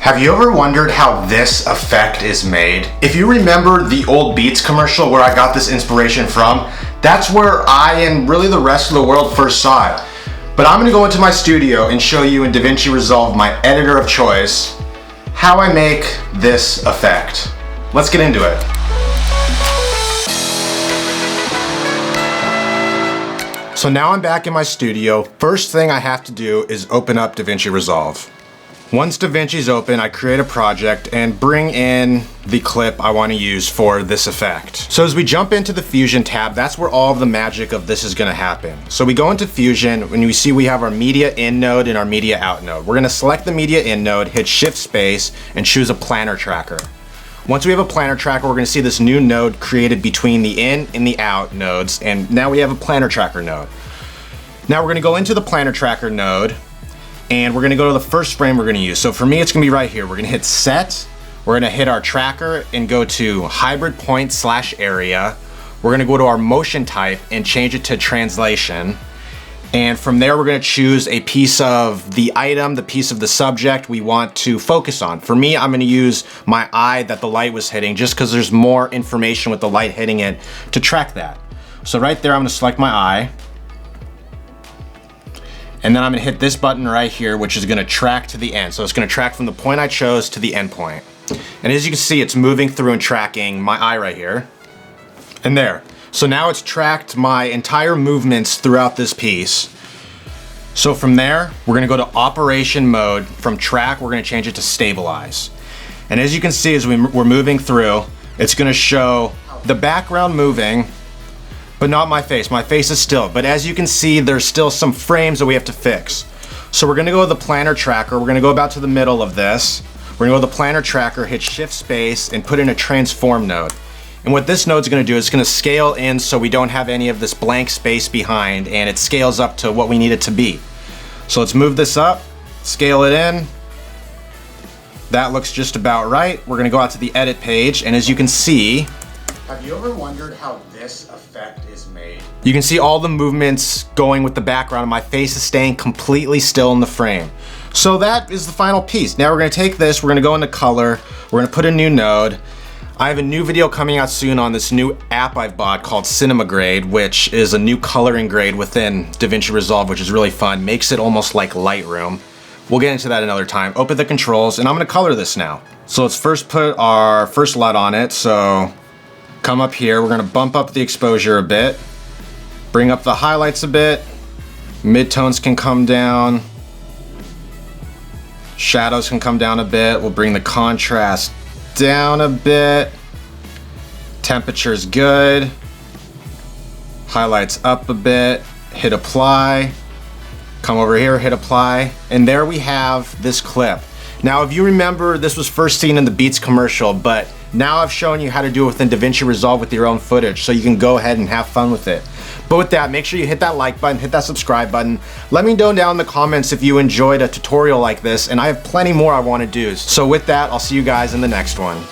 Have you ever wondered how this effect is made? If you remember the old Beats commercial where I got this inspiration from, that's where I and really the rest of the world first saw it. But I'm gonna go into my studio and show you in DaVinci Resolve, my editor of choice, how I make this effect. Let's get into it. So now I'm back in my studio. First thing I have to do is open up DaVinci Resolve. Once DaVinci's open, I create a project and bring in the clip I want to use for this effect. So as we jump into the Fusion tab, that's where all of the magic of this is going to happen. So we go into Fusion, and we see we have our media in node and our media out node. We're going to select the media in node, hit Shift Space, and choose a Planar Tracker. Once we have a Planar Tracker, we're going to see this new node created between the in and the out nodes, and now we have a Planar Tracker node. Now we're going to go into the Planar Tracker node, and we're gonna go to the first frame we're gonna use. So for me, it's gonna be right here. We're gonna hit set, we're gonna hit our tracker and go to hybrid point / area. We're gonna go to our motion type and change it to translation. And from there, we're gonna choose a piece of the item, the piece of the subject we want to focus on. For me, I'm gonna use my eye that the light was hitting just because there's more information with the light hitting it to track that. So right there, I'm gonna select my eye. And then I'm gonna hit this button right here, which is gonna track to the end. So it's gonna track from the point I chose to the end point. And as you can see, it's moving through and tracking my eye right here. And there. So now it's tracked my entire movements throughout this piece. So from there, we're gonna go to operation mode. From track, we're gonna change it to stabilize. And as you can see, as we're moving through, it's gonna show the background moving, but not my face. My face is still, but as you can see, there's still some frames that we have to fix. So we're gonna go to the Planar Tracker. We're gonna go about to the middle of this. We're gonna go to the Planar Tracker, hit Shift Space, and put in a transform node. And what this node's gonna do is it's gonna scale in so we don't have any of this blank space behind, and it scales up to what we need it to be. So let's move this up, scale it in. That looks just about right. We're gonna go out to the edit page, and as you can see, have you ever wondered how this effect is made? You can see all the movements going with the background, and my face is staying completely still in the frame. So that is the final piece. Now we're gonna take this, we're gonna go into color, we're gonna put a new node. I have a new video coming out soon on this new app I've bought called Cinema Grade, which is a new coloring grade within DaVinci Resolve, which is really fun. Makes it almost like Lightroom. We'll get into that another time. Open the controls, and I'm gonna color this now. So let's first put our first LUT on it. So come up here, we're gonna bump up the exposure a bit, bring up the highlights a bit, midtones can come down, shadows can come down a bit, we'll bring the contrast down a bit, temperature's good, highlights up a bit, hit apply, come over here, hit apply, and there we have this clip. Now, if you remember, this was first seen in the Beats commercial, but now I've shown you how to do it within DaVinci Resolve with your own footage, so you can go ahead and have fun with it. But with that, make sure you hit that like button, hit that subscribe button. Let me know down in the comments if you enjoyed a tutorial like this, and I have plenty more I want to do. So with that, I'll see you guys in the next one.